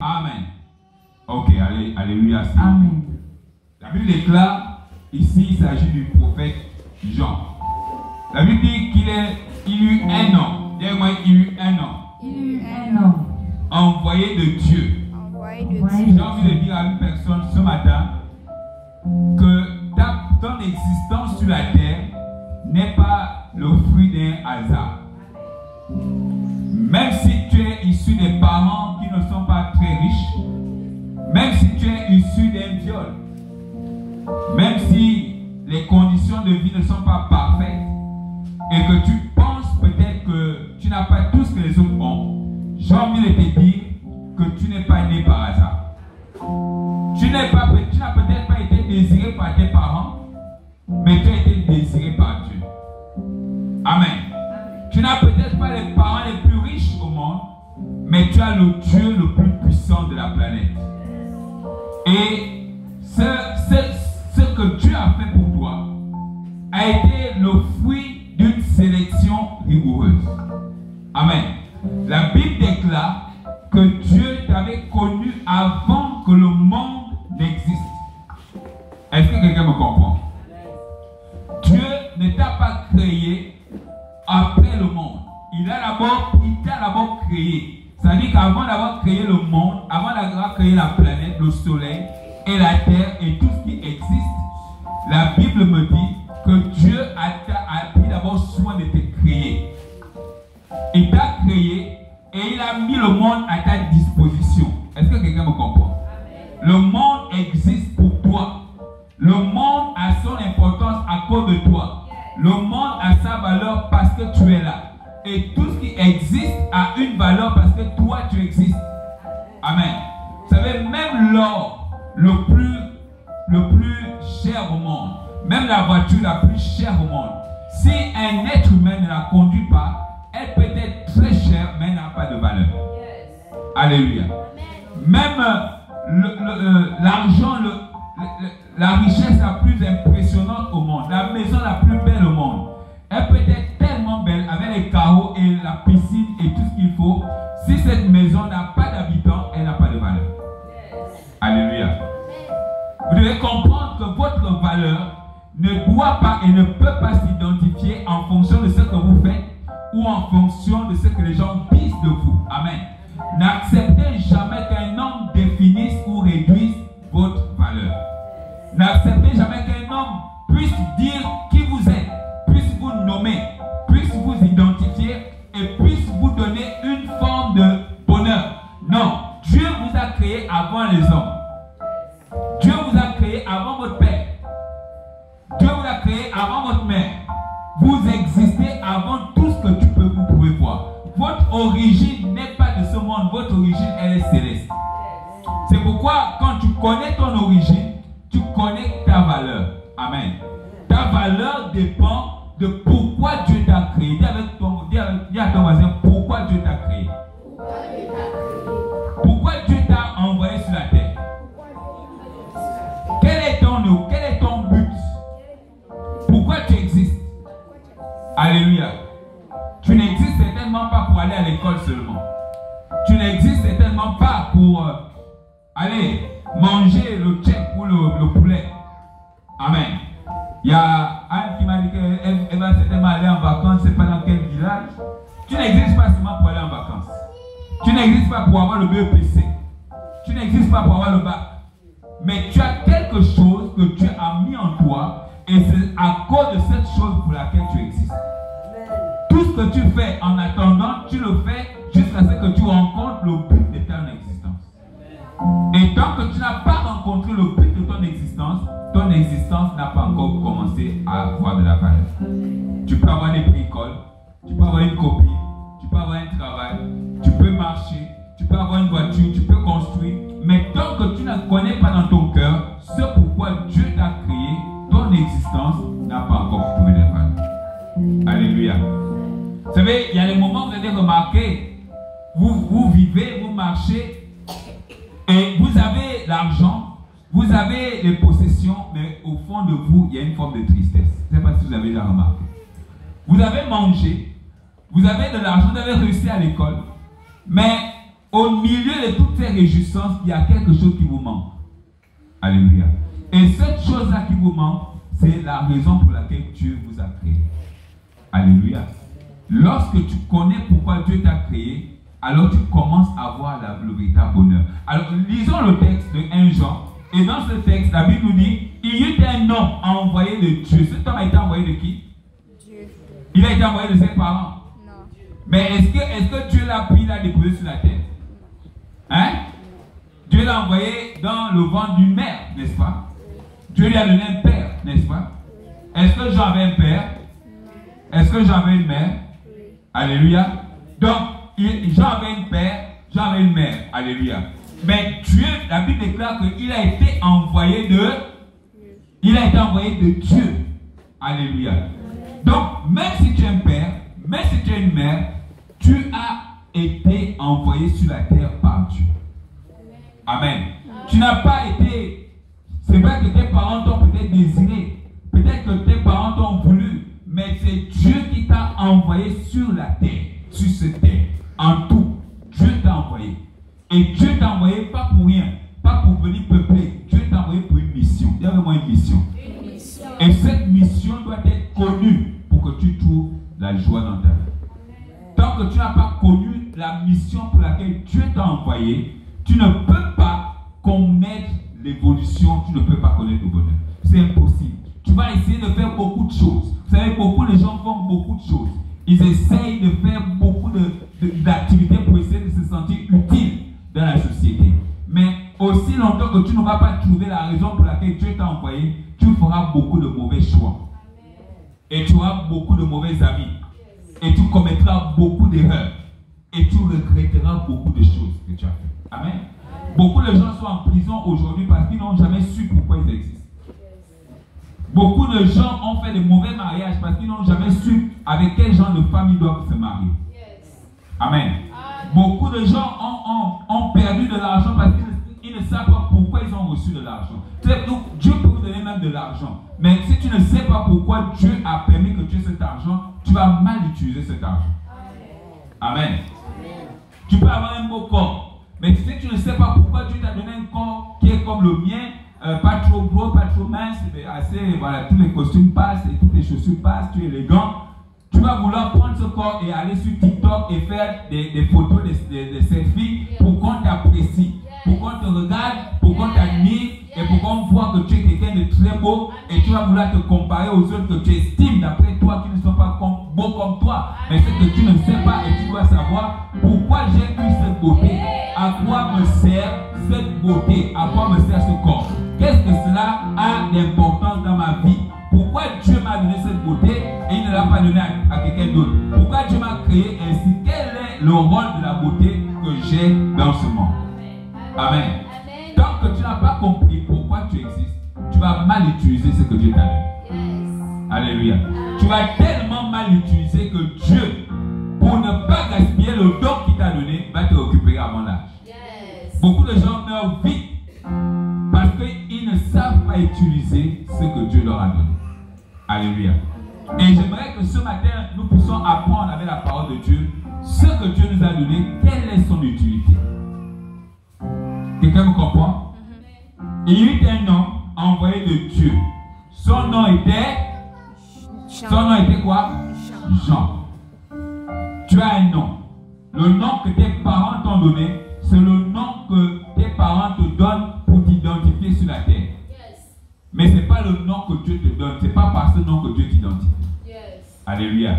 Amen. Ok, allez, alléluia. Amen. La Bible déclare, ici il s'agit du prophète Jean. La Bible dit qu'il eut un homme. Dis-moi, il eut un homme. Il eut un homme. Envoyé de Dieu. J'ai envie de dire à une personne ce matin que ton existence sur la terre n'est pas le fruit d'un hasard. Même si tu es issu des parents qui ne sont pas très riches, même si tu es issu d'un viol, même si les conditions de vie ne sont pas parfaites et que tu penses peut-être que tu n'as pas tout ce que les autres ont, j'ai envie de te dire que tu n'es pas né par hasard. Tu n'as peut-être pas été désiré par tes parents, mais tu as été désiré par Dieu. Amen. Tu n'as peut-être pas les parents les plus riches au monde, mais tu as le Dieu le plus puissant de la planète. Et ce que Dieu a fait pour toi a été le fruit d'une sélection rigoureuse. Amen. La Bible déclare que Dieu t'avait connu avant que le monde n'existe. Est-ce que quelqu'un me comprend? Dieu ne t'a pas créé après le monde. Il t'a d'abord créé. C'est-à-dire qu'avant d'avoir créé le monde, avant d'avoir créé la planète, le soleil et la terre et tout ce qui existe, la Bible me dit que Dieu a pris d'abord soin de te créer. Il t'a créé et il a mis le monde à ta disposition. Est-ce que quelqu'un me comprend? Le monde existe pour toi. Le monde a son importance à cause de toi. Le monde a sa valeur parce que tu es là. Et tout ce qui existe a une valeur parce que toi tu existes. Amen. Vous savez, même l'or le plus cher au monde, même la voiture la plus chère au monde, si un être humain ne la conduit pas, elle peut être très chère, mais elle n'a pas de valeur. Alléluia. Même l'argent, la richesse la plus impressionnante au monde, la maison la plus belle au monde, elle peut être tellement belle avec les carreaux et la piscine et tout ce qu'il faut. Si cette maison n'a pas d'habitants, elle n'a pas de valeur. Alléluia. Vous devez comprendre que votre valeur ne doit pas et ne peut pas s'identifier en fonction de ce que vous faites ou en fonction de ce que les gens disent de vous. Amen. N'acceptez jamais qu'un homme définisse ou réduise votre valeur. N'acceptez jamais qu'un homme puisse dire qui vous êtes, puisse vous nommer, puisse vous identifier et puisse vous donner une forme de bonheur. Non, Dieu vous a créé avant les hommes. Dieu vous a créé avant votre père. Dieu vous a créé avant votre mère. Vous existez avant tout ce que vous pouvez voir. Votre origine n'est pas de ce monde. Votre origine, elle est céleste. C'est pourquoi quand tu connais ton origine, tu connais ta valeur. Amen. Ta valeur dépend de pourquoi Dieu t'a créé. Dis à ton voisin, pourquoi Dieu t'a créé. Pourquoi Dieu t'a envoyé sur la terre. Quel est ton but? Pourquoi tu existes? Alléluia. Tu n'existes certainement pas pour aller à l'école seulement. Tu n'existes certainement pas pour aller manger le tchèque ou le poulet. Amen. Il y a Anne qui m'a dit qu'elle va certainement aller en vacances, je ne sais pas dans quel village. Tu n'existes pas seulement pour aller en vacances. Tu n'existes pas pour avoir le BEPC. Tu n'existes pas pour avoir le bac. Mais tu as quelque chose que Dieu a mis en toi et c'est à cause de cette chose pour laquelle tu existes. Tout ce que tu fais en attendant, tu le fais jusqu'à ce que tu rencontres le but de ton existence. Et tant que tu n'as pas rencontré le but de ton existence n'a pas encore commencé à avoir de la valeur. Tu peux avoir des bricoles, tu peux avoir une copine, tu peux avoir un travail, tu peux marcher, tu peux avoir une voiture, tu peux construire. Mais tant que tu ne connais pas dans ton cœur ce pourquoi Dieu t'a créé, ton existence n'a pas encore trouvé de valeur. Alléluia. Vous savez, il y a des moments où vous allez remarquer, vous vivez, vous marchez, et vous avez l'argent, vous avez les possessions, mais au fond de vous, il y a une forme de tristesse. Je ne sais pas si vous avez déjà remarqué. Vous avez mangé, vous avez de l'argent, vous avez réussi à l'école, mais au milieu de toutes ces réjouissances, il y a quelque chose qui vous manque. Alléluia. Et cette chose-là qui vous manque, c'est la raison pour laquelle Dieu vous a créé. Alléluia. Lorsque tu connais pourquoi Dieu t'a créé, alors tu commences à voir le véritable bonheur. Alors, lisons le texte de 1 Jean. Et dans ce texte, la Bible nous dit, il y eut un homme envoyé de Dieu. Cet homme a été envoyé de qui? Dieu. Il a été envoyé de ses parents? Non. Mais est-ce que Dieu l'a pris, l'a déposé sur la terre? Hein? Dieu l'a envoyé dans le ventre d'une mère, n'est-ce pas? Dieu lui a donné un père, n'est-ce pas? Est-ce que Jean avait un père? Est-ce que Jean avait une mère? Alléluia. Donc, Jean avait un père, Jean avait une mère. Alléluia. Mais Dieu, la Bible déclare qu'il a été envoyé de Dieu. Alléluia. Donc, même si tu es un père, même si tu es une mère, tu as été envoyé sur la terre par Dieu. Amen. Tu n'as pas été... C'est vrai que tes parents t'ont peut-être désiré. Peut-être que tes parents t'ont voulu. Mais c'est Dieu qui t'a envoyé sur la terre. Sur cette terre. En tout. Dieu t'a envoyé. Et Dieu t'a envoyé pas pour rien. Pas pour venir peupler. Dieu t'a envoyé pour une mission. Il y a vraiment une mission. Et cette mission doit être connue pour que tu trouves la joie dans ta vie. Tant que tu n'as pas connu la mission pour laquelle Dieu t'a envoyé, tu ne peux pas connaître l'évolution, tu ne peux pas connaître le bonheur. C'est impossible. Tu vas essayer de faire beaucoup de choses. Vous savez, beaucoup de gens font beaucoup de choses. Ils essayent de faire beaucoup d'activités pour essayer de se sentir utiles dans la société. Mais aussi longtemps que tu ne vas pas trouver la raison pour laquelle Dieu t'a envoyé, tu feras beaucoup de mauvais choix. Et tu auras beaucoup de mauvais amis. Et tu commettras beaucoup d'erreurs. Et tu regretteras beaucoup de choses que tu as fait. Amen. Beaucoup de gens sont en prison aujourd'hui parce qu'ils n'ont jamais su pourquoi ils existent. Beaucoup de gens ont fait de mauvais mariages parce qu'ils n'ont jamais su avec quel genre de femme ils doivent se marier. Amen. Beaucoup de gens ont perdu de l'argent parce qu'ils ne savent pas pourquoi ils ont reçu de l'argent. Dieu peut vous donner même de l'argent. Mais si tu ne sais pas pourquoi Dieu a permis que tu aies cet argent, tu vas mal utiliser cet argent. Amen. Tu peux avoir un beau corps. Mais si tu ne sais pas pourquoi Dieu t'a donné un corps qui est comme le mien, pas trop gros, pas trop mince, assez, voilà, tous les costumes passent et toutes les chaussures passent, tu es élégant, tu vas vouloir prendre ce corps et aller sur TikTok et faire des photos, des selfies pour qu'on t'apprécie, pour qu'on te regarde, pour qu'on t'admire et pour qu'on voit que tu es quelqu'un de très beau et tu vas vouloir te comparer aux autres que tu estimes d'après toi qui ne sont pas beaux comme toi. Mais c'est que tu ne sais pas et tu dois savoir pourquoi j'ai eu cette beauté. À quoi me sert cette beauté? À quoi me sert ce corps? Qu'est-ce que cela a d'importance dans ma vie? Pourquoi Dieu m'a donné cette beauté et il ne l'a pas donné à quelqu'un d'autre? Pourquoi Dieu m'a créé ainsi? Quel est le rôle de la beauté que j'ai dans ce monde? Amen. Tant que tu n'as pas compris pourquoi tu existes, tu vas mal utiliser ce que Dieu t'a donné. Alléluia. Tu vas tellement mal utiliser que Dieu, pour ne pas gaspiller le don qu'il t'a donné, va te récupérer avant l'âge. Beaucoup de gens meurent vite parce qu'ils ne savent pas utiliser ce que Dieu leur a donné. Alléluia. Et j'aimerais que ce matin, nous puissions apprendre avec la parole de Dieu ce que Dieu nous a donné, quelle est son utilité. Quelqu'un me comprend? Il y eut un homme envoyé de Dieu. Son nom était quoi? Jean. Tu as un nom. Le nom que tes parents t'ont donné, c'est le nom que tes parents te donnent pour t'identifier sur la terre. Mais ce n'est pas le nom que Dieu te donne. Ce n'est pas par ce nom que Dieu t'identifie. Alléluia.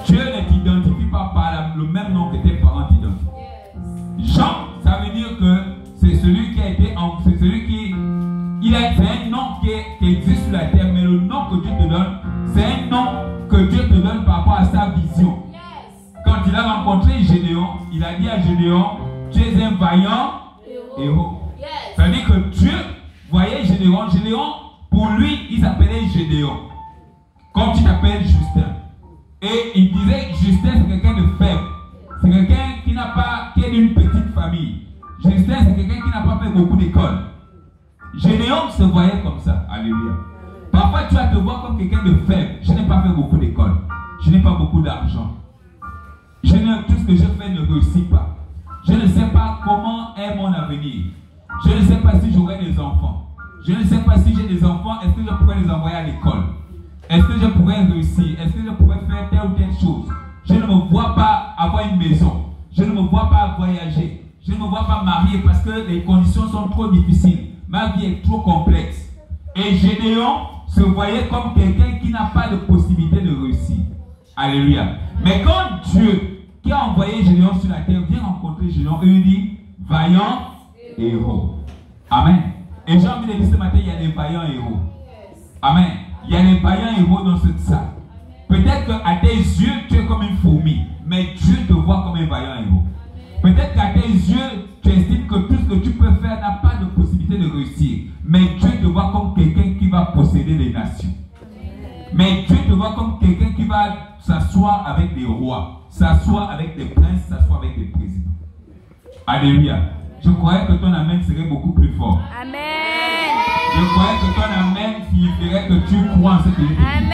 Dieu ne t'identifie pas par le même nom que tes parents t'identifient. Jean, ça veut dire que c'est celui qui a été c'est celui qui c'est un nom qui existe sur la terre, mais le nom que Dieu te donne, c'est un nom que Dieu te donne par rapport à sa vision. Quand il a rencontré Gédéon, il a dit à Gédéon, tu es un vaillant héros. Ça veut dire que Dieu voyait Gédéon. Gédéon, pour lui, il s'appelait Gédéon. Comme tu t'appelles Justin. Et il disait, Justin, c'est quelqu'un de faible. C'est quelqu'un qui est d'une petite famille. Justin, c'est quelqu'un qui n'a pas fait beaucoup d'école. Gédéon se voyait comme ça. Alléluia. Parfois, tu vas te voir comme quelqu'un de faible. Je n'ai pas fait beaucoup d'école. Je n'ai pas beaucoup d'argent. Tout ce que je fais ne réussit pas. Je ne sais pas comment est mon avenir. Je ne sais pas si j'aurai des enfants. Je ne sais pas si j'ai des enfants. Est-ce que je pourrais les envoyer à l'école? Est-ce que je pourrais réussir? Est-ce que je pourrais faire telle ou telle chose? Je ne me vois pas avoir une maison. Je ne me vois pas voyager. Je ne me vois pas marier parce que les conditions sont trop difficiles. Ma vie est trop complexe. Et Gédéon se voyait comme quelqu'un qui n'a pas de possibilité de réussir. Alléluia. Mais quand Dieu, qui a envoyé Gédéon sur la terre, vient rencontrer Gédéon, il lui dit, vaillant héros. Amen. Et j'ai envie de dire ce matin, il y a des vaillants héros. Amen. Il y a des vaillants héros dans cette salle. Peut-être qu'à tes yeux, tu es comme une fourmi, mais Dieu te voit comme un vaillant héros. Peut-être qu'à tes yeux, tu estimes que tout ce que tu peux faire n'a pas de possibilité de réussir, mais Dieu te voit comme quelqu'un qui va posséder les nations. Mais Dieu te voit comme quelqu'un qui va s'asseoir avec les rois, s'asseoir avec les princes, s'asseoir avec les présidents. Alléluia. Je croyais que ton amen serait beaucoup plus fort. Amen. Je croyais que ton amen signifierait que tu crois en cette vérité.